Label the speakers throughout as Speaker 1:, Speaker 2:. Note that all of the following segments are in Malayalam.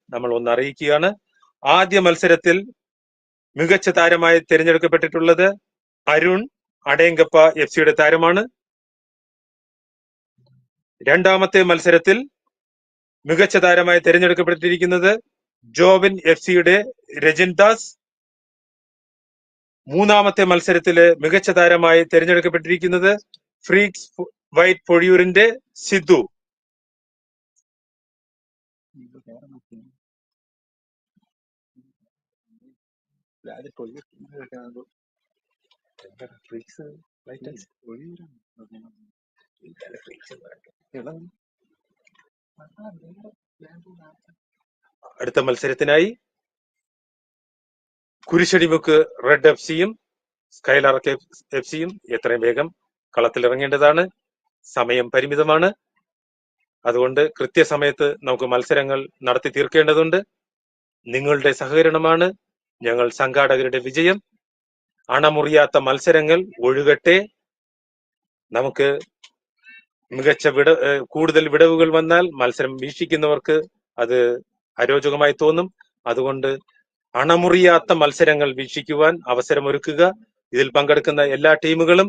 Speaker 1: നമ്മൾ ഒന്ന് അറിയിക്കുകയാണ്. ആദ്യ മത്സരത്തിൽ മികച്ച താരമായി തിരഞ്ഞെടുക്കപ്പെട്ടിട്ടുള്ളത് അരുൺ അടയങ്കപ്പ FC താരമാണ്. രണ്ടാമത്തെ മത്സരത്തിൽ മികച്ച താരമായി തിരഞ്ഞെടുക്കപ്പെട്ടിരിക്കുന്നത് ജോവിൻ FC രജിൻ ദാസ്. മൂന്നാമത്തെ മത്സരത്തില് മികച്ച താരമായി തിരഞ്ഞെടുക്കപ്പെട്ടിരിക്കുന്നത് ഫ്രീക്സ് വൈറ്റ് പൊഴിയൂരിന്റെ സിദ്ധു. അടുത്ത മത്സരത്തിനായി കുരിശടിമുക്ക് റെഡ് FC-യും സ്കൈലാർക്ക് FC-യും എത്രയും വേഗം കളത്തിലിറങ്ങേണ്ടതാണ്. സമയം പരിമിതമാണ്. അതുകൊണ്ട് കൃത്യസമയത്ത് നമുക്ക് മത്സരങ്ങൾ നടത്തി തീർക്കേണ്ടതുണ്ട്. നിങ്ങളുടെ സഹകരണമാണ് ഞങ്ങൾ സംഘാടകരുടെ വിജയം. അണമുറിയാത്ത മത്സരങ്ങൾ ഒഴുകട്ടെ. നമുക്ക് കൂടുതൽ വിടവുകൾ വന്നാൽ മത്സരം വീക്ഷിക്കുന്നവർക്ക് അത് അരോചകമായി തോന്നും. അതുകൊണ്ട് അണമുറിയാത്ത മത്സരങ്ങൾ വീക്ഷിക്കുവാൻ അവസരമൊരുക്കുക. ഇതിൽ പങ്കെടുക്കുന്ന എല്ലാ ടീമുകളും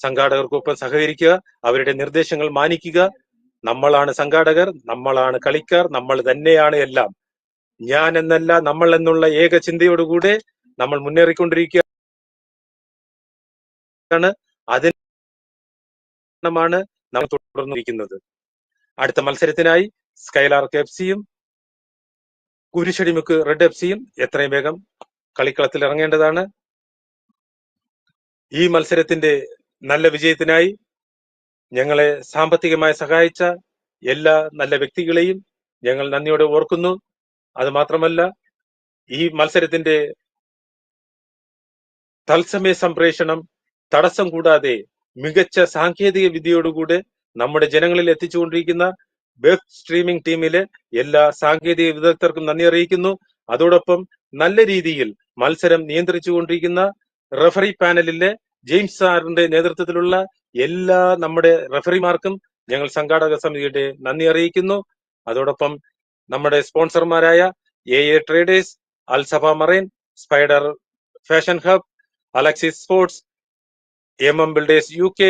Speaker 1: സംഘാടകർക്കൊപ്പം സഹകരിക്കുക. അവരുടെ നിർദ്ദേശങ്ങൾ മാനിക്കുക. നമ്മളാണ് സംഘാടകർ, നമ്മളാണ് കളിക്കാർ, നമ്മൾ തന്നെയാണ് എല്ലാം. ഞാൻ എന്നല്ല നമ്മൾ എന്നുള്ള ഏക ചിന്തയോടുകൂടെ നമ്മൾ മുന്നേറിക്കൊണ്ടിരിക്കുകയാണ്. അതിനാണ് നമ്മൾ തുടർന്നിരിക്കുന്നത്. അടുത്ത മത്സരത്തിനായി സ്കൈലാർക്ക് FC-യും കുരിശടിമുക്ക് റെഡ് FC-യും എത്രയും വേഗം കളിക്കളത്തിൽ ഇറങ്ങേണ്ടതാണ്. ഈ മത്സരത്തിന്റെ നല്ല വിജയത്തിനായി ഞങ്ങളെ സാമ്പത്തികമായി സഹായിച്ച എല്ലാ നല്ല വ്യക്തികളെയും ഞങ്ങൾ നന്ദിയോടെ ഓർക്കുന്നു. അത് മാത്രമല്ല, ഈ മത്സരത്തിന്റെ തത്സമയ സംപ്രേഷണം തടസ്സം കൂടാതെ മികച്ച സാങ്കേതിക വിദ്യയോടുകൂടെ നമ്മുടെ ജനങ്ങളിൽ എത്തിച്ചുകൊണ്ടിരിക്കുന്ന വെബ് സ്ട്രീമിംഗ് ടീമിലെ എല്ലാ സാങ്കേതിക വിദഗ്ധർക്കും നന്ദി അറിയിക്കുന്നു. അതോടൊപ്പം നല്ല രീതിയിൽ മത്സരം നിയന്ത്രിച്ചുകൊണ്ടിരിക്കുന്ന റഫറി പാനലിലെ ജെയിംസ് സാറിന്റെ നേതൃത്വത്തിലുള്ള എല്ലാ നമ്മുടെ റഫറിമാർക്കും ഞങ്ങൾ സംഘാടക സമിതിയുടെ നന്ദി അറിയിക്കുന്നു. അതോടൊപ്പം നമ്മുടെ സ്പോൺസർമാരായ AA traders, Alsafa marine, spider fashion hub, Alexis sports, MM builders UK,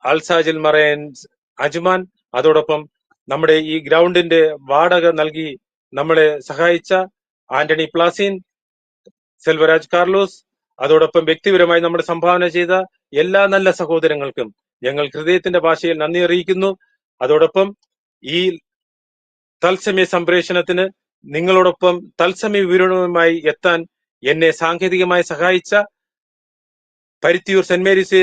Speaker 1: Alsajil marines Ajman, അതോടൊപ്പം നമ്മുടെ ഈ ഗ്രൗണ്ടിന്റെ വാടക നൽകി നമ്മളെ സഹായിച്ച ആന്റണി പ്ലാസിൻ, സെൽവരാജ് കാർലോസ്, അതോടൊപ്പം വ്യക്തിപരമായി നമ്മുടെ സംഭാവന ചെയ്ത എല്ലാ നല്ല സഹോദരങ്ങൾക്കും ഞങ്ങൾ ഹൃദയത്തിന്റെ ഭാഷയിൽ നന്ദി അറിയിക്കുന്നു. അതോടൊപ്പം ഈ തത്സമയ സംപ്രേഷണത്തിന് നിങ്ങളോടൊപ്പം തത്സമയ വിവരണവുമായി എത്താൻ എന്നെ സാങ്കേതികമായി സഹായിച്ച Paruthiyoor saint Mary's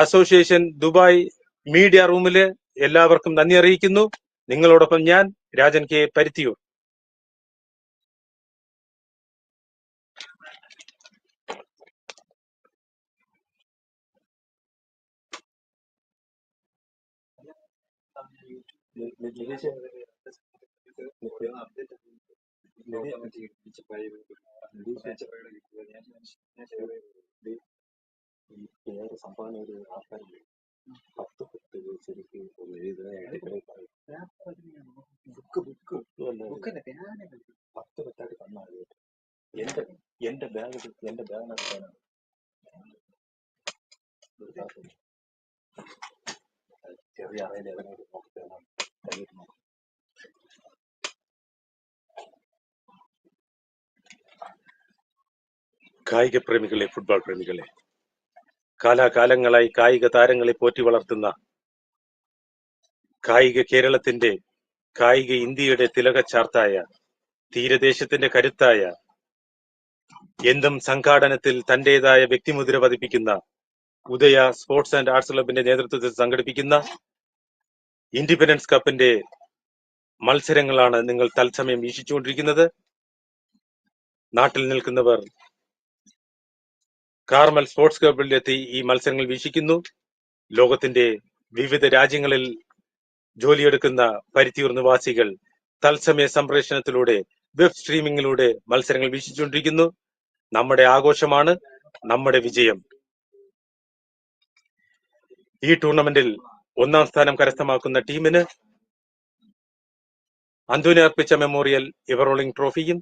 Speaker 1: association Dubai media റൂമില് എല്ലാവർക്കും നന്ദി അറിയിക്കുന്നു. നിങ്ങളോടൊപ്പം ഞാൻ രാജൻ K പരുത്തിയൂർ. കായിക പ്രേമികളെ, ഫുട്ബോൾ പ്രേമികളെ, കാലാകാലങ്ങളായി കായിക താരങ്ങളെ പോറ്റി വളർത്തുന്ന കായിക കേരളത്തിന്റെ, കായിക ഇന്ത്യയുടെ തിലകച്ചാർത്തായ, തീരദേശത്തിന്റെ കരുത്തായ, എന്തും സംഘാടനത്തിൽ തന്റേതായ വ്യക്തിമുദ്ര പതിപ്പിക്കുന്ന ഉദയ സ്പോർട്സ് ആൻഡ് ആർട്സ് ക്ലബിന്റെ നേതൃത്വത്തിൽ സംഘടിപ്പിക്കുന്ന ഇൻഡിപെൻഡൻസ് കപ്പിന്റെ മത്സരങ്ങളാണ് നിങ്ങൾ തത്സമയം വീക്ഷിച്ചുകൊണ്ടിരിക്കുന്നത്. നാട്ടിൽ നിൽക്കുന്നവർ കാർമൽ സ്പോർട്സ് ക്ലബിലെത്തി ഈ മത്സരങ്ങൾ വീക്ഷിക്കുന്നു. ലോകത്തിന്റെ വിവിധ രാജ്യങ്ങളിൽ ജോലിയെടുക്കുന്ന പരുത്തിയൂർ നിവാസികൾ തത്സമയ സംപ്രേഷണത്തിലൂടെ, വെബ് സ്ട്രീമിംഗിലൂടെ മത്സരങ്ങൾ വീക്ഷിച്ചുകൊണ്ടിരിക്കുന്നു. നമ്മുടെ ആഘോഷമാണ് നമ്മുടെ വിജയം. ഈ ടൂർണമെന്റിൽ 1-ാം സ്ഥാനം കരസ്ഥമാക്കുന്ന ടീമിന് അന്തുവിനെ അർപ്പിച്ച മെമ്മോറിയൽ എവറോളിംഗ് ട്രോഫിയും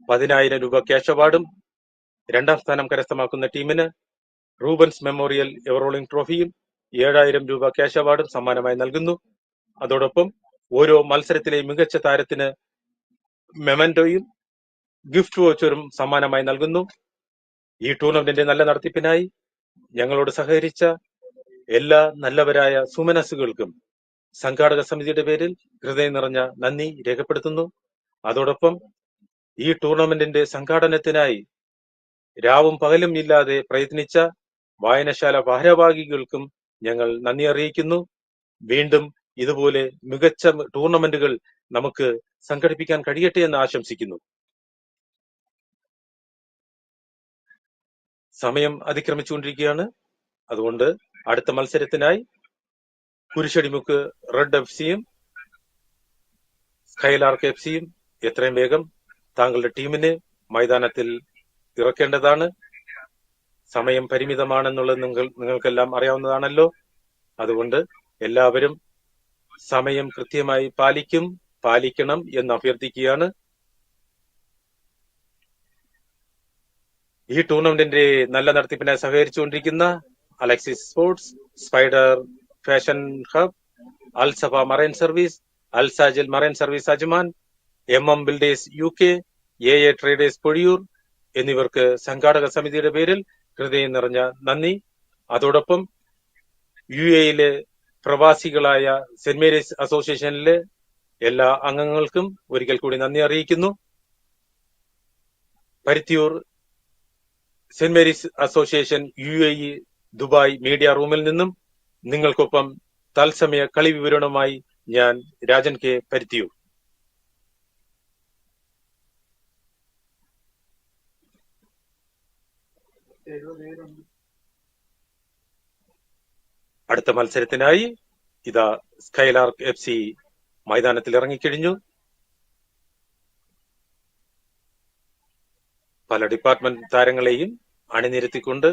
Speaker 1: 10,000 രൂപ ക്യാഷ് അവാർഡും, രണ്ടാം സ്ഥാനം കരസ്ഥമാക്കുന്ന ടീമിന് റൂബൻസ് മെമ്മോറിയൽ എവറോളിംഗ് ട്രോഫിയും 7,000 രൂപ ക്യാഷ് അവാർഡും സമ്മാനമായി നൽകുന്നു. അതോടൊപ്പം ഓരോ മത്സരത്തിലെ മികച്ച താരത്തിന് മെമന്റോയും ഗിഫ്റ്റ് വോച്ചറും സമ്മാനമായി നൽകുന്നു. ഈ ടൂർണമെന്റിന്റെ നല്ല നടത്തിപ്പിനായി ഞങ്ങളോട് സഹകരിച്ച എല്ലാ നല്ലവരായ സുമനസ്സുകൾക്കും സംഘാടക സമിതിയുടെ പേരിൽ ഹൃദയം നിറഞ്ഞ നന്ദി രേഖപ്പെടുത്തുന്നു. അതോടൊപ്പം ഈ ടൂർണമെന്റിന്റെ സംഘാടനത്തിനായി രാവും പകലും ഇല്ലാതെ പ്രയത്നിച്ച വായനശാല ഭാരവാഹികൾക്കും ഞങ്ങൾ നന്ദി അറിയിക്കുന്നു. വീണ്ടും ഇതുപോലെ മികച്ച ടൂർണമെന്റുകൾ നമുക്ക് സംഘടിപ്പിക്കാൻ കഴിയട്ടെ എന്ന് ആശംസിക്കുന്നു. സമയം അതിക്രമിച്ചുകൊണ്ടിരിക്കുകയാണ്. അതുകൊണ്ട് അടുത്ത മത്സരത്തിനായി കുരിശടിമുക്ക് റെഡ് എഫ്സിയും സ്കൈലാർക്ക് എഫ്സിയും എത്രയും വേഗം താങ്കളുടെ ടീമിനെ മൈതാനത്തിൽ ഇറക്കേണ്ടതാണ്. സമയം പരിമിതമാണെന്നുള്ളത് നിങ്ങൾക്കെല്ലാം അറിയാവുന്നതാണല്ലോ. അതുകൊണ്ട് എല്ലാവരും സമയം കൃത്യമായി പാലിക്കണം എന്ന് അഭ്യർത്ഥിക്കുകയാണ്. ഈ ടൂർണമെന്റിന്റെ നല്ല നടത്തിപ്പിനായി സഹകരിച്ചുകൊണ്ടിരിക്കുന്ന Alexis sports, spider fashion hub, Alsafa marine service, Alsajil marine service Ajman, MM builders UK, AA traders Pozhiyoor എന്നിവർക്ക് സംഘാടക സമിതിയുടെ പേരിൽ ഹൃദയം നിറഞ്ഞ നന്ദി. അതോടൊപ്പം UAയിലെ പ്രവാസികളായ സെന്റ് മേരീസ് അസോസിയേഷനിലെ എല്ലാ അംഗങ്ങൾക്കും ഒരിക്കൽ കൂടി നന്ദി അറിയിക്കുന്നു. Paruthiyoor saint Mary's association UAE Dubai media റൂമിൽ നിന്നും നിങ്ങൾക്കൊപ്പം തത്സമയ കളി വിവരണവുമായി ഞാൻ രാജൻ കെ പരുത്തിയൂർ. അടുത്ത മത്സരത്തിനായി ഇതാ സ്കൈലാർക്ക് FC മൈതാനത്തിൽ ഇറങ്ങിക്കഴിഞ്ഞു. പല ഡിപ്പാർട്ട്മെന്റ് താരങ്ങളെയും അണിനിരത്തിക്കൊണ്ട്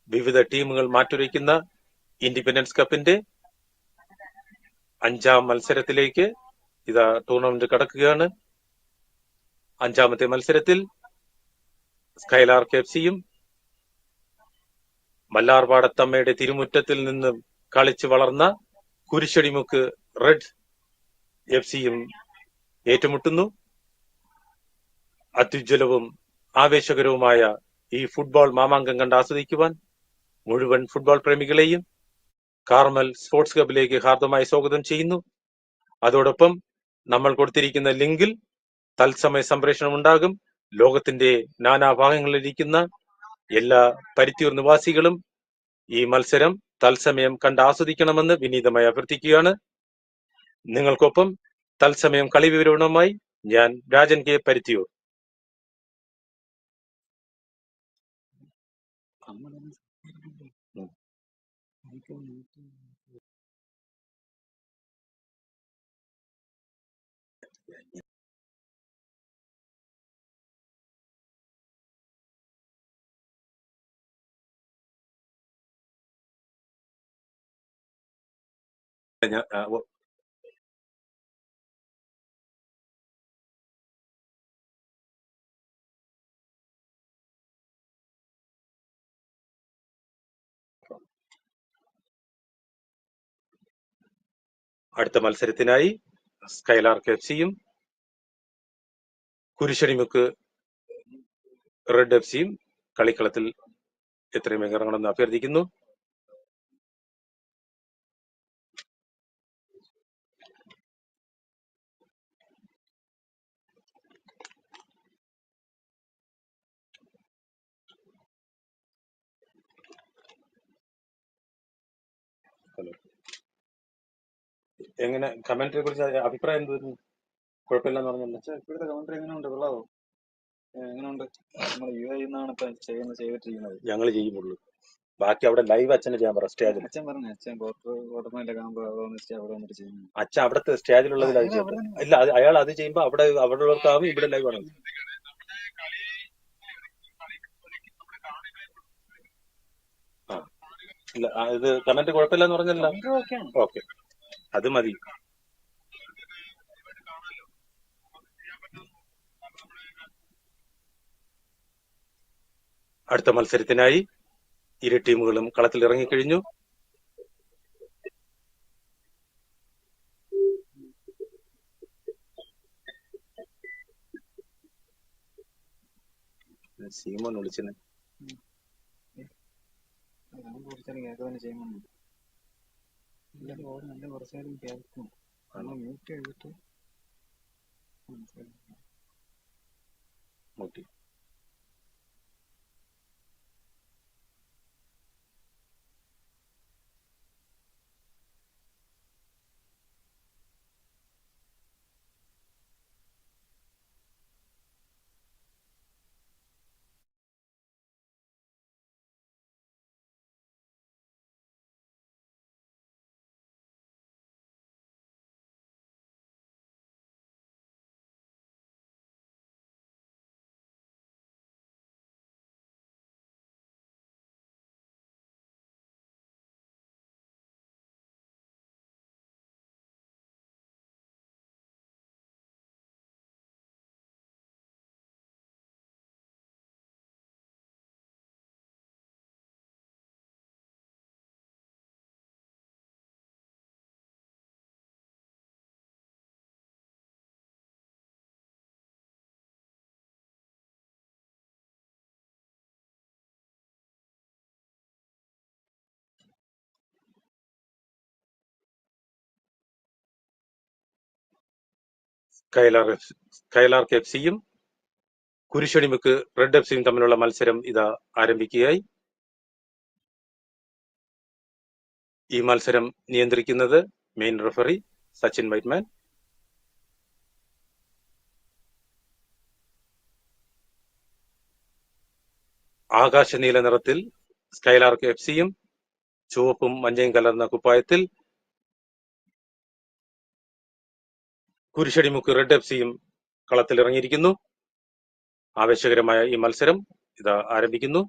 Speaker 1: വിവിധ ടീമുകൾ മാറ്റുരയ്ക്കുന്ന ഇൻഡിപെൻഡൻസ് കപ്പിന്റെ 5ാം മത്സരത്തിലേക്ക് ഇതാ ടൂർണമെന്റ് കടക്കുകയാണ്. 5ാമത്തെ മത്സരത്തിൽ സ്കൈലാർക്ക് എഫ്സിയും മല്ലാർപാടത്തമ്മയുടെ തിരുമുറ്റത്തിൽ നിന്നും കളിച്ചു വളർന്ന കുരിശടിമുക്ക് റെഡ് എഫ്സിയും ഏറ്റുമുട്ടുന്നു. അത്യുജ്വലവും ആവേശകരവുമായ ഈ ഫുട്ബോൾ മാമാങ്കം കണ്ട് ആസ്വദിക്കുവാൻ മുഴുവൻ ഫുട്ബോൾ പ്രേമികളെയും കാർമൽ സ്പോർട്സ് ക്ലബിലേക്ക് ഹാർദമായി സ്വാഗതം ചെയ്യുന്നു. അതോടൊപ്പം നമ്മൾ കൊടുത്തിരിക്കുന്ന ലിങ്കിൽ തത്സമയ സംപ്രേഷണം ഉണ്ടാകും. ലോകത്തിന്റെ നാനാഭാഗങ്ങളിലിരിക്കുന്ന എല്ലാ പരുത്തിയൂർ നിവാസികളും ഈ മത്സരം തത്സമയം കണ്ട് ആസ്വദിക്കണമെന്ന് വിനീതമായി അഭ്യർത്ഥിക്കുകയാണ്. നിങ്ങൾക്കൊപ്പം തത്സമയം കളി വിവരണവുമായി ഞാൻ രാജൻ കെ പരുത്തിയൂർ. അടുത്ത മത്സരത്തിനായി സ്കൈലാർക്ക് എഫ്സിയും കുരിശടിമുക്ക് റെഡ് എഫ്സിയും കളിക്കളത്തിൽ എത്രയും വേഗം ഇറങ്ങണമെന്ന് അഭ്യർത്ഥിക്കുന്നു. ഹലോ, എങ്ങനെ കമന്ററിയെ കുറിച്ച് അഭിപ്രായം എന്തായിരുന്നു? കുഴപ്പമില്ലെന്ന് പറഞ്ഞല്ലോ.
Speaker 2: ഇപ്പോഴത്തെ കമന്ററി എങ്ങനെയുണ്ട്? കൊള്ളാവോ? എങ്ങനെയുണ്ട്? നമ്മൾ UAE എന്നാണ് ഇപ്പൊ ചെയ്തിട്ടിരിക്കുന്നത്.
Speaker 1: ഞങ്ങൾ ചെയ്യുള്ളൂ. ബാക്കി അവിടെ ലൈവ് അച്ഛനെ ചെയ്യാൻ പറ. സ്റ്റേജിൽ
Speaker 2: അച്ഛൻ പറഞ്ഞു, അച്ഛൻ ക്വാർട്ടറിന്റെ കാണുമ്പോൾ അവിടെ വന്നിട്ട് ചെയ്യുന്നു.
Speaker 1: അച്ഛൻ അവിടുത്തെ സ്റ്റേജിലുള്ളതിൽ അത് ചെയ്യും. ഇല്ല, അയാൾ അത് ചെയ്യുമ്പോ അവിടെ ഉള്ളവർക്കാവും, ഇവിടെ ലൈവ് ആണ്. ആ ഇല്ല, ഇത് കമന്റ് കുഴപ്പമില്ലെന്ന് പറഞ്ഞല്ലോ. ഓക്കെ, അത് മതി. അടുത്ത മത്സരത്തിനായി ഇരു ടീമുകളും കളത്തിൽ ഇറങ്ങിക്കഴിഞ്ഞു. സീമോൻ വിളിച്ചത്
Speaker 2: കുറച്ചേരം കേൾക്കാൻ ചെയ്യുന്നുണ്ട്. നല്ല കുറച്ചേരം കേൾക്കും. മ്യൂട്ട് ചെയ്തിട്ട്
Speaker 1: മുട്ടി. സ്കൈലാർക്ക് എഫ് സിയും കുരിശടിമുക്ക് റെഡ് എഫ് സിയും തമ്മിലുള്ള മത്സരം ഇതാ ആരംഭിക്കുകയായി. ഈ മത്സരം നിയന്ത്രിക്കുന്നത് മെയിൻ റഫറി സച്ചിൻ വൈറ്റ്മാൻ. ആകാശനീല നിറത്തിൽ സ്കൈലാർക്ക് എഫ് സിയും ചുവപ്പും മഞ്ഞയും കലർന്ന കുപ്പായത്തിൽ കുരിശടിമുക്ക് റെഡ് എഫ് സിയും കളത്തിലിറങ്ങിയിരിക്കുന്നു. ആവേശകരമായ ഈ മത്സരം ഇതാ ആരംഭിക്കുന്നു.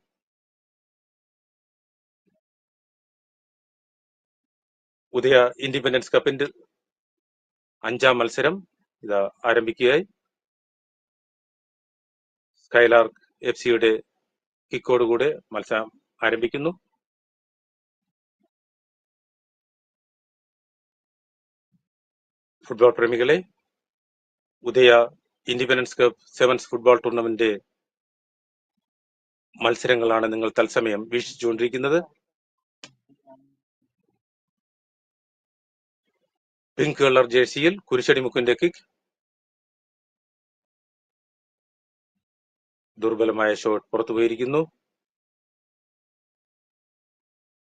Speaker 1: ഉദയ ഇൻഡിപെൻഡൻസ് കപ്പിന്റെ 5ാം മത്സരം ഇതാ ആരംഭിക്കുകയായി. സ്കൈലാർക്ക് എഫ് സിയുടെ കിക്കോടുകൂടെ മത്സരം ആരംഭിക്കുന്നു. ഫുട്ബോൾ പ്രേമികളെ, Udaya independence cup sevens football tournament മത്സരങ്ങളാണ് നിങ്ങൾ തത്സമയം വീക്ഷിച്ചുകൊണ്ടിരിക്കുന്നത്. പിങ്ക് കളർ ജേഴ്സിയിൽ കുരിശടിമുക്കിന്റെ കിക്ക്. ദുർബലമായ ഷോട്ട് പുറത്തുപോയിരിക്കുന്നു.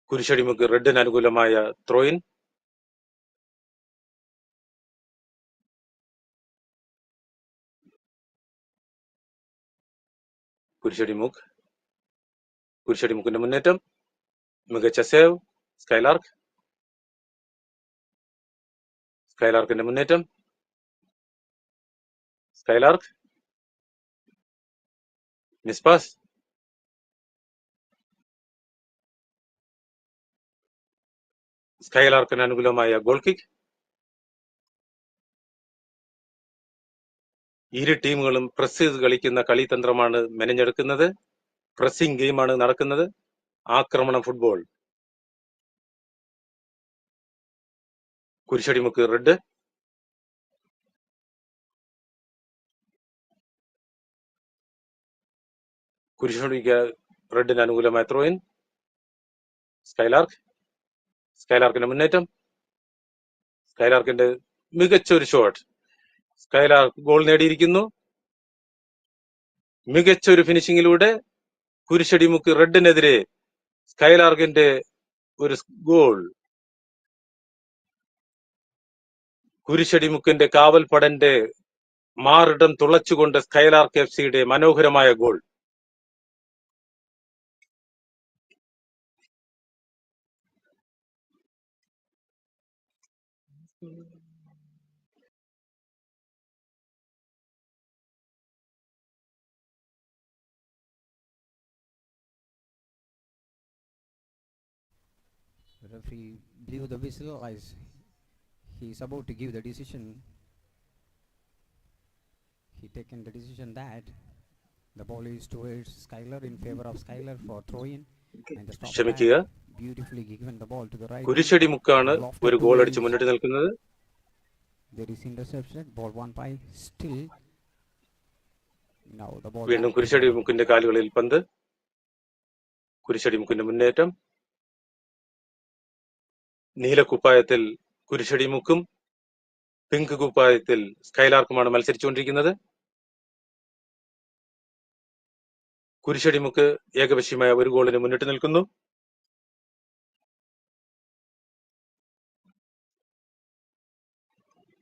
Speaker 1: കുരിശടിമുക്ക് റെഡിന് അനുകൂലമായ ത്രോയിൻ. കുരിശടിമുക്കിന്റെ മുന്നേറ്റം. മികച്ച സേവ്. സ്കൈലാർക്കിന്റെ മുന്നേറ്റം. സ്കൈലാർക്ക് മിസ്പാസ്. സ്കൈലാർക്കിന് അനുകൂലമായ ഗോൾ കിക്ക്. ഇരു ടീമുകളും പ്രസ് ചെയ്ത് കളിക്കുന്ന കളിതന്ത്രമാണ് മെനഞ്ഞെടുക്കുന്നത്. പ്രസിംഗ് ഗെയിമാണ് നടക്കുന്നത്. ആക്രമണം ഫുട്ബോൾ. കുരിശടിമുക്ക് റെഡ്. കുരിശടിമുക്ക് റെഡിന് അനുകൂലമായ ത്രോയിൻ. സ്കൈലാർക്കിന്റെ മുന്നേറ്റം. സ്കൈലാർക്കിന്റെ മികച്ച ഒരു ഷോട്ട്. Skylark goal നേടിയിരിക്കുന്നു. മികച്ച ഒരു ഫിനിഷിംഗിലൂടെ കുരിശടിമുക്ക് റെഡിനെതിരെ സ്കൈലാർക്കിന്റെ ഒരു ഗോൾ. കുരിശടിമുക്കിന്റെ കാവൽപ്പടന്റെ മാറിടം തുളച്ചുകൊണ്ട് സ്കൈലാർക്ക് എഫ് സിയുടെ മനോഹരമായ goal.
Speaker 3: The referee blew the whistle as he is about to give the decision. He taken the decision that The ball is towards Skylar in favor of Skylar for throw-in. And the stop
Speaker 1: ക്ഷമിക്കുക,
Speaker 3: back, beautifully given the ball to the right.
Speaker 1: കുരിശടി മുക്കാണ്
Speaker 3: Lofted
Speaker 1: ഒരു ഗോൾ
Speaker 3: towards-
Speaker 1: അടിച്ച് മുന്നിട്ട് നിൽക്കുന്നത്.
Speaker 3: There is interception. Ball won by still. Now the ball.
Speaker 1: വീണ്ടും കുരിശടി മുക്കിന്റെ കാലുകളിൽ പന്ത്. കുരിശടി മുക്കിന്റെ മുന്നേറ്റം. നീല കുപ്പായത്തിൽ കുരിശടി മുക്കും പിങ്ക് കുപ്പായത്തിൽ സ്കൈലാർക്കുമാണ് മത്സരിച്ചുകൊണ്ടിരിക്കുന്നത്. കുരിശടി മുക്ക് ഏകപക്ഷീയമായ ഒരു ഗോളിന് മുന്നിട്ട് നിൽക്കുന്നു.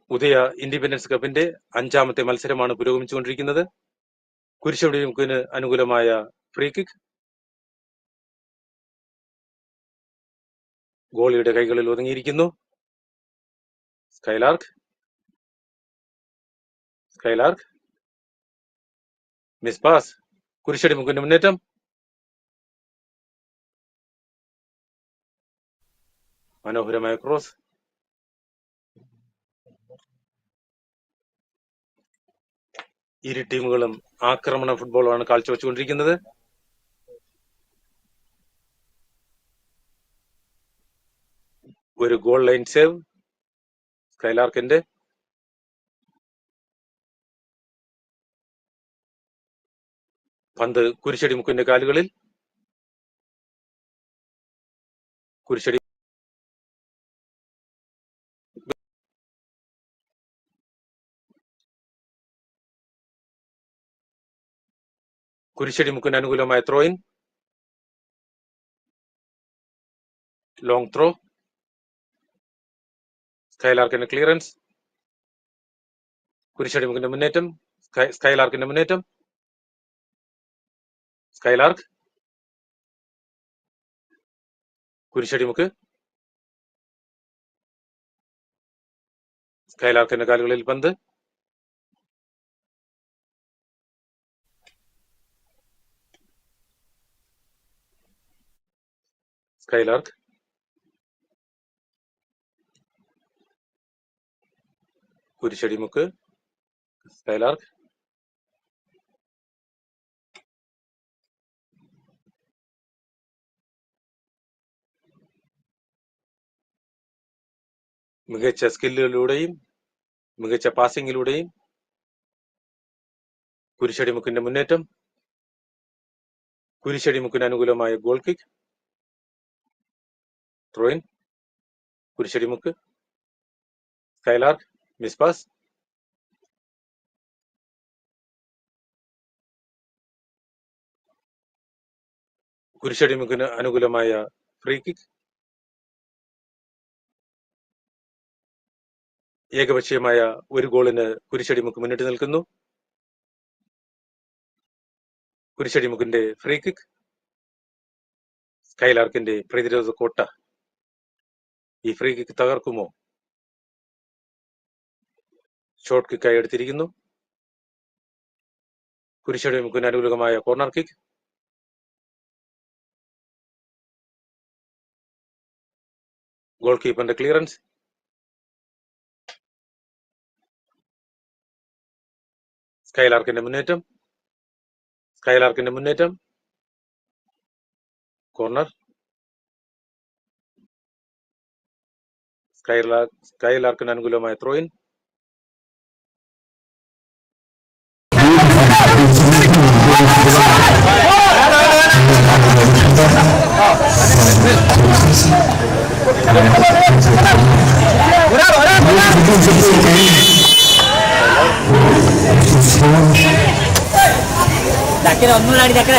Speaker 1: ഉദയ ഇൻഡിപെൻഡൻസ് കപ്പിന്റെ 5ാമത്തെ മത്സരമാണ് പുരോഗമിച്ചുകൊണ്ടിരിക്കുന്നത്. കുരിശടി മുക്കിന് അനുകൂലമായ ഫ്രീ കിക്ക് ഗോളിയുടെ കൈകളിൽ ഒതുങ്ങിയിരിക്കുന്നു. Skylark miss pass. കുരിശടി മുക്കിന്റെ മുന്നേറ്റം. മനോഹരമായ ക്രോസ്. ഇരു ടീമുകളും ആക്രമണ ഫുട്ബോളാണ് കാഴ്ചവെച്ചുകൊണ്ടിരിക്കുന്നത്. ഒരു ഗോൾ ലൈൻ സേവ് സ്കൈലാർക്കിന്റെ. പന്ത് കുരിശടി മുക്കിന്റെ കാലുകളിൽ. കുരിശടി മുക്കിന് അനുകൂലമായ ത്രോയിൻ. Long throw. സ്കൈലാർക്കിന്റെ ക്ലിയറൻസ്. കുരിശടി മുക്കിന്റെ മുന്നേറ്റം. സ്കൈലാർക്കിന്റെ മുന്നേറ്റം. സ്കൈലാർക്ക്. കുരിശടി മുക്ക്. സ്കൈലാർക്കിന്റെ കാലുകളിൽ പന്ത്. സ്കൈലാർക്ക്. കുരിശടി മുക്ക്. സ്കൈലാർക്ക്. മികച്ച സ്കില്ലുകളിലൂടെയും മികച്ച പാസിംഗിലൂടെയും കുരിശടി മുക്കിന്റെ മുന്നേറ്റം. കുരിശടി മുക്കിന് അനുകൂലമായ goal kick. Throw in. Kurisadimukku. Skylark miss pass. കുരിശടി മുക്കിന് അനുകൂലമായ ഫ്രീ കിക്ക്. ഏകപക്ഷീയമായ ഒരു ഗോളിന് കുരിശടി മുക്ക് മുന്നിട്ട് നിൽക്കുന്നു. കുരിശടി മുക്കിന്റെ ഫ്രീ കിക്ക്. സ്കൈലാർക്കിന്റെ പ്രതിരോധ കോട്ട ഈ ഫ്രീ കിക്ക് തകർക്കുമോ? ഷോർട്ട് കിക്കായി എടുത്തിരിക്കുന്നു. കുരിശടി മുക്കിന് അനുകൂലമായ കോർണർ കിക്ക്. ഗോൾ കീപ്പറിന്റെ ക്ലിയറൻസ്. സ്കൈലാർക്കിന്റെ മുന്നേറ്റം. കോർണർ. സ്കൈലാർക്കിന് അനുകൂലമായ ത്രോയിൻ.
Speaker 4: ഒന്നുകൂടി ചക്കര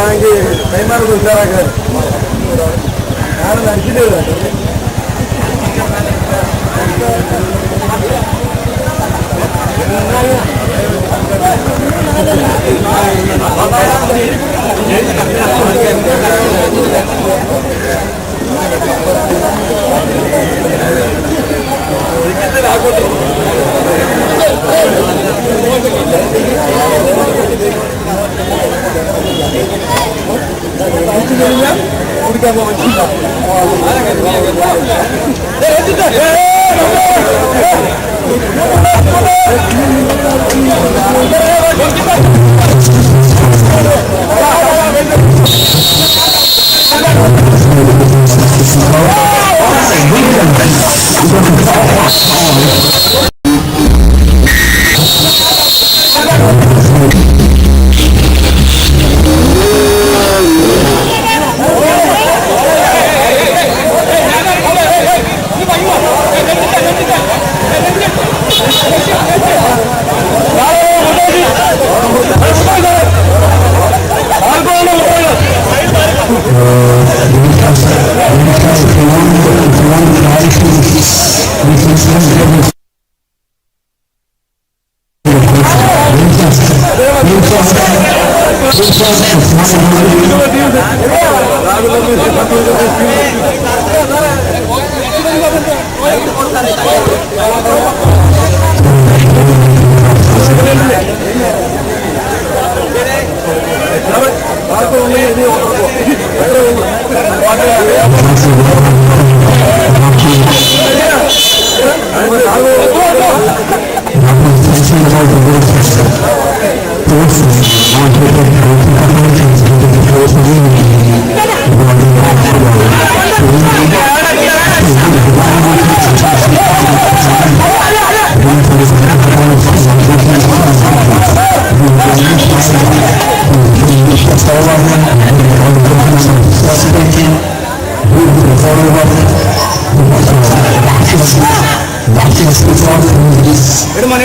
Speaker 4: ആണെങ്കിൽ കൈമാറുന്നത് ഉഷാറാക്കാൻ ഞാനൊന്ന് അടിച്ചിട്ട് കുടിക്കാൻ പറ്റില്ല.
Speaker 5: Hermano,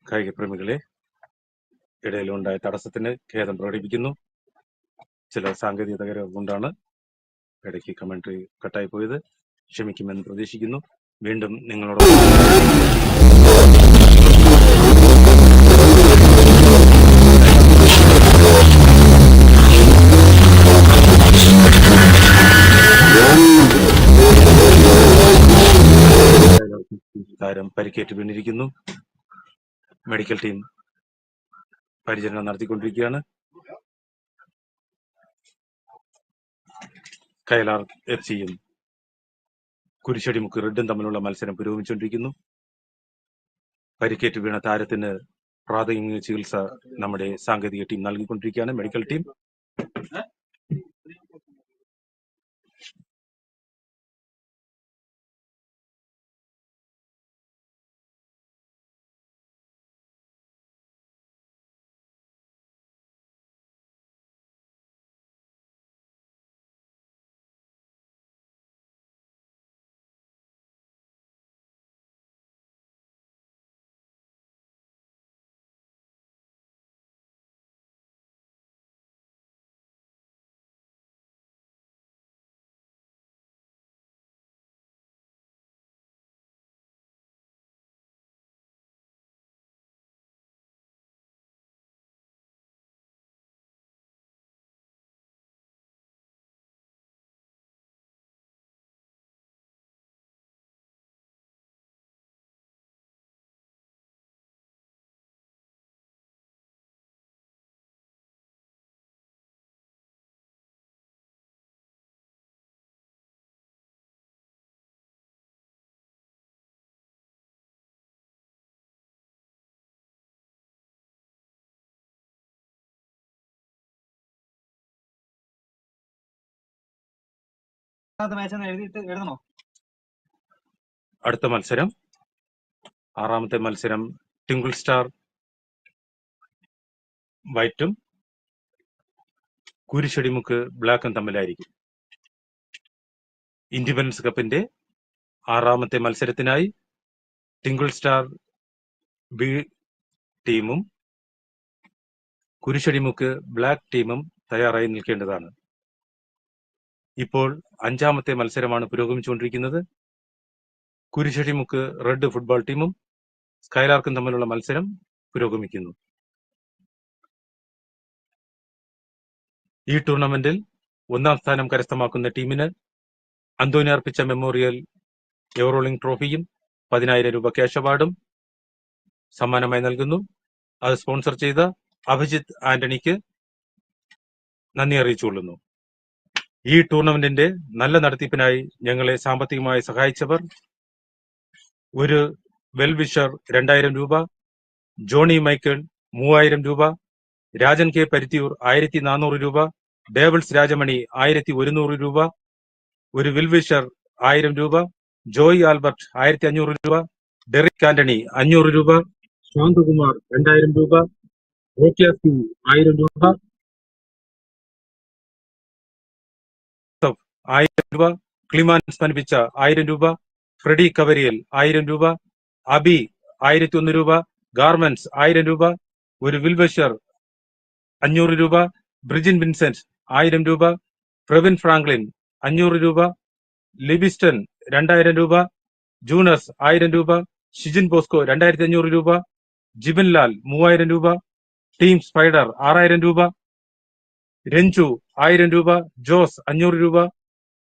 Speaker 1: കായിക പ്രേമികളെ, ഇടയിലുണ്ടായ തടസ്സത്തിന് ഖേദം പ്രകടിപ്പിക്കുന്നു. ചില സാങ്കേതിക തകരാറ് കൊണ്ടാണ് ഇടയ്ക്ക് കമന്ററി കട്ടായി പോയത്. ക്ഷമിക്കുമെന്ന് പ്രതീക്ഷിക്കുന്നു. വീണ്ടും നിങ്ങളോട് താരം പരിക്കേറ്റ് വീണിരിക്കുന്നു. മെഡിക്കൽ ടീം പരിചരണം നടത്തിക്കൊണ്ടിരിക്കുകയാണ്. കയലാർ FC-യും കുരിശടിമുക്ക് റെഡും തമ്മിലുള്ള മത്സരം പുരോഗമിച്ചുകൊണ്ടിരിക്കുന്നു. പരിക്കേറ്റ് വീണ താരത്തിന് പ്രാഥമിക ചികിത്സ നമ്മുടെ സാങ്കേതിക ടീം നൽകിക്കൊണ്ടിരിക്കുകയാണ്. മെഡിക്കൽ ടീം
Speaker 2: എഴുതണോ?
Speaker 1: അടുത്ത മത്സരം, ആറാമത്തെ മത്സരം ടിങ്കിൾ സ്റ്റാർ വൈറ്റും കുരിശടിമുക്ക് ബ്ലാക്കും തമ്മിലായിരിക്കും. ഇൻഡിപെൻഡൻസ് കപ്പിന്റെ ആറാമത്തെ മത്സരത്തിനായി ടിങ്കിൾ സ്റ്റാർ ബി ടീമും കുരിശടിമുക്ക് ബ്ലാക്ക് ടീമും തയ്യാറായി നിൽക്കേണ്ടതാണ്. ഇപ്പോൾ അഞ്ചാമത്തെ മത്സരമാണ് പുരോഗമിച്ചുകൊണ്ടിരിക്കുന്നത്. കുരിശടിമുക്ക് റെഡ് ഫുട്ബോൾ ടീമും സ്കൈലാർക്കും തമ്മിലുള്ള മത്സരം പുരോഗമിക്കുന്നു. ഈ ടൂർണമെന്റിൽ ഒന്നാം സ്ഥാനം കരസ്ഥമാക്കുന്ന ടീമിന് അന്തോണി അർപ്പിച്ച മെമ്മോറിയൽ എവറോളിംഗ് ട്രോഫിയും 10,000 രൂപ ക്യാഷ് അവാർഡും സമ്മാനമായി നൽകുന്നു. അത് സ്പോൺസർ ചെയ്ത അഭിജിത്ത് ആന്റണിക്ക് നന്ദി അറിയിച്ചുകൊള്ളുന്നു. ഈ ടൂർണമെന്റിന്റെ നല്ല നടത്തിപ്പിനായി ഞങ്ങളെ സാമ്പത്തികമായി സഹായിച്ചവർ: ഒരു വെൽവിഷർ 2000 രൂപ, ജോണി മൈക്കിൾ 3000 രൂപ, രാജൻ കെ പരുത്തിയൂർ 1400 രൂപ, ഡേവിൾസ് രാജമണി 1100 രൂപ, ഒരു വിൽവിഷർ 1000 രൂപ, ജോയ് ആൽബർട്ട് 1500 രൂപ, ഡെറിക് ആന്റണി 500 രൂപ, ശാന്തകുമാർ 2000 രൂപ, 1000 രൂപ, 1000 രൂപ, ക്ലിമാൻസ് പനിപ്പിച്ച 1000 രൂപ, ഫ്രെഡി കവരിയൽ 1000 രൂപ, അബി 1001 രൂപ, ഗാർമെന്റ്സ് 1000 രൂപ, ഒരു വിൽവഷർ 500 രൂപ, ബ്രിജിൻ വിൻസെന്റ് 1000 രൂപ, പ്രവിൻ ഫ്രാങ്ക്ലിൻ 500 രൂപ, ലിബിസ്റ്റൺ 2000 രൂപ, ജൂനസ് 1000 രൂപ, ഷിജിൻ ബോസ്കോ 2500 രൂപ, ജിബിൻ ലാൽ 3000 രൂപ, ടീം സ്പൈഡർ 6000 രൂപ, രഞ്ജു 1000 രൂപ, ജോസ് 500 രൂപ,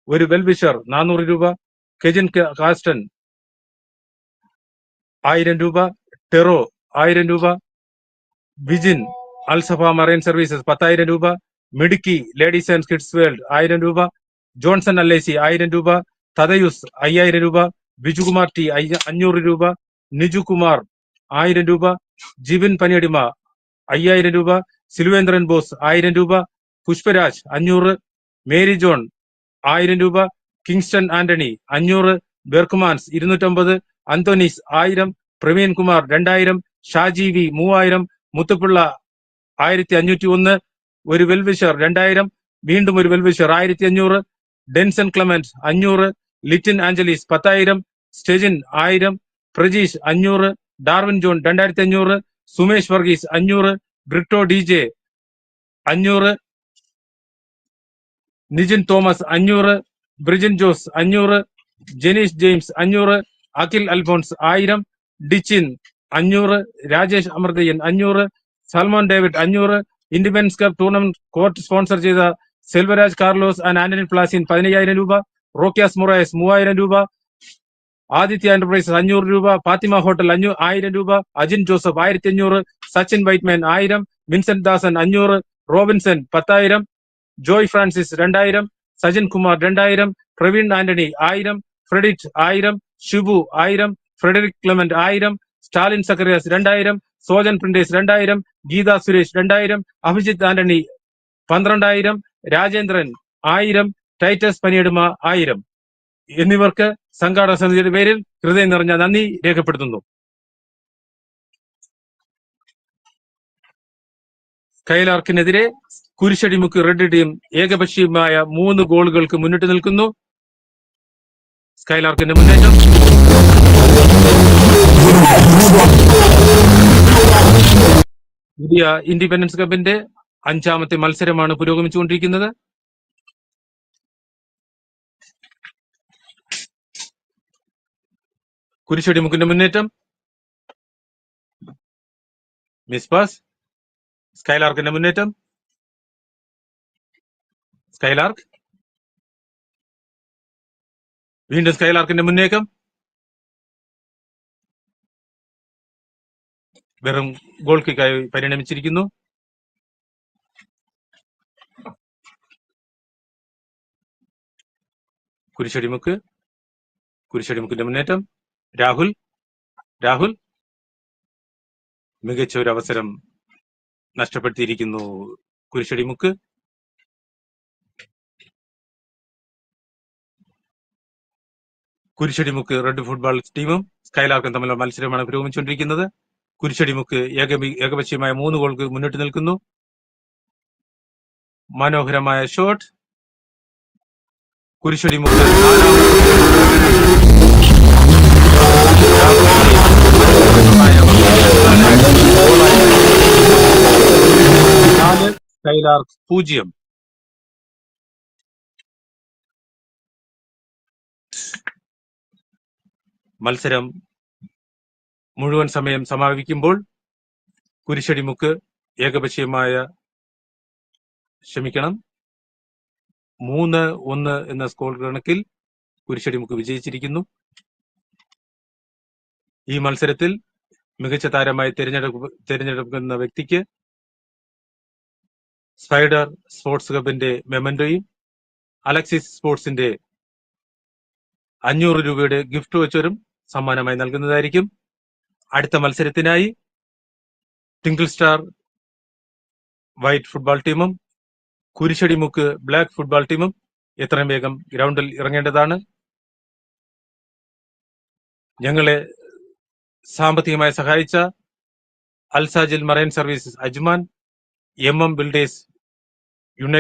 Speaker 1: ഒരു വെൽവിഷർ 400 രൂപ, കെജിൻ കാസ്റ്റൻ 1000 രൂപ, ടെറോ 1000 രൂപ, വിജിൻ അൽസഫ മറൈൻ സർവീസസ് 10,000 രൂപ, മിടുക്കി ലേഡീസ് ആൻഡ് കിഡ്സ് വേൾഡ് 1000 രൂപ, ജോൺസൺ അല്ലേസി 1000 രൂപ, തദയുസ് 5000 രൂപ, ബിജുകുമാർ ടി 500 രൂപ, നിജു കുമാർ 1000 രൂപ, ജിബിൻ പനിയടിമ 5000 രൂപ, സിൽവേന്ദ്രൻ ബോസ് 1000 രൂപ, പുഷ്പരാജ് 500, മേരി ജോൺ 1000 രൂപ, Kingston Antony 500, Berchmans 250, Anthonis 1000, Praveen Kumar 2000, Shaji V 3000, Muthupilla 1501, ഒരു വെൽവിഷർ 2000, വീണ്ടും ഒരു wellwisher 1500, Denson Clement 500, Littin Angelis 10,000, Stejin 1000, Prajeesh 500, Darwin John 2500, Sumesh Varghese 500, Britto DJ 500, Nijin Thomas 500, Brijin Jose 500, Jeneesh James 500, Akhil Alphonse 1000, Dichin 500, Rajesh Amruthayan 500, Salmon David 500, independence cup tournament court sponsor ചെയ്ത സെൽവരാജ് കാർലോസ് ആൻഡ് ആന്റണി പ്ലാസിൻ 15,000 രൂപ, റോക്കിയാസ് മൊറായസ് 3000 രൂപ, ആദിത്യ എന്റർപ്രൈസസ് 500 രൂപ, ഫാത്തിമ ഹോട്ടൽ 1000 രൂപ, Ajin Joseph 1500, Sachin Whiteman 1000, Vincent Dasan 500, Robinson 10,000, Joy Francis 2000, Sajin Kumar 2000, Praveen Antony 1000, Fredit 1000, Shibu 1000, Frederick Clement 1000, Stalin Zacharias 2000, Sojan printers 2000, Geetha Suresh 2000, Abhijith Antony 12,000, Rajendran 1000, Titus പനിയടുമ 1000 എന്നിവർക്ക് സംഘാടക സമിതിയുടെ പേരിൽ ഹൃദയം നിറഞ്ഞ നന്ദി രേഖപ്പെടുത്തുന്നു. സ്കൈലാർക്കിനെതിരെ കുരിശടിമുക്ക് റെഡ് ടീം ഏകപക്ഷീയമായ 3 ഗോളുകൾക്ക് മുന്നിട്ട് നിൽക്കുന്നു. സ്കൈലാർക്കിന്റെ മുന്നേറ്റം പുതിയ ഇൻഡിപെൻഡൻസ് കപ്പിന്റെ 5ാമത്തെ മത്സരമാണ് പുരോഗമിച്ചുകൊണ്ടിരിക്കുന്നത്. കുരിശടിമുക്കിന്റെ മുന്നേറ്റം, മിസ് പാസ്. സ്കൈലാർക്കിന്റെ മുന്നേറ്റം, സ്കൈലാർക്ക് വീണ്ടും സ്കൈലാർക്കിന്റെ മുന്നേറ്റം, വെറും ഗോൾ കിക്കായി പരിണമിച്ചിരിക്കുന്നു. കുരിശടിമുക്കിന്റെ മുന്നേറ്റം, രാഹുൽ മികച്ച ഒരു അവസരം നഷ്ടപ്പെടുത്തിയിരിക്കുന്നു. കുരിശടിമുക്ക് റെഡ് ഫുട്ബോൾ ടീമും സ്കൈലാർക്കും തമ്മിലുള്ള മത്സരമാണ് പുരോഗമിച്ചുകൊണ്ടിരിക്കുന്നത്. കുരിശടിമുക്ക് ഏകപക്ഷീയമായ 3 ഗോൾക്ക് മുന്നിട്ട് നിൽക്കുന്നു. മനോഹരമായ ഷോട്ട്. കുരിശടിമുക്ക് സ്കൈലാർക്ക് 0. മത്സരം മുഴുവൻ സമയം സമാപിക്കുമ്പോൾ കുരിശടിമുക്ക് ഏകപക്ഷീയമായ 3-1 എന്ന സ്കോർ കണക്കിൽ കുരിശടിമുക്ക് വിജയിച്ചിരിക്കുന്നു. ഈ മത്സരത്തിൽ മികച്ച താരമായി തിരഞ്ഞെടുക്കുന്ന വ്യക്തിക്ക് സ്പൈഡർ സ്പോർട്സ് ക്ലബിന്റെ മെമന്റോയും അലക്സിസ് സ്പോർട്സിന്റെ 500 രൂപയുടെ ഗിഫ്റ്റ് വച്ചവരും സമ്മാനമായി നൽകുന്നതായിരിക്കും. അടുത്ത മത്സരത്തിനായി ടിങ്കിൾ സ്റ്റാർ വൈറ്റ് ഫുട്ബോൾ ടീമും കുരിശടിമുക്ക് ബ്ലാക്ക് ഫുട്ബോൾ ടീമും എത്രയും വേഗം ഗ്രൗണ്ടിൽ ഇറങ്ങേണ്ടതാണ്. ഞങ്ങളെ സാമ്പത്തികമായി സഹായിച്ച Alsajil marine services Ajman, MM builders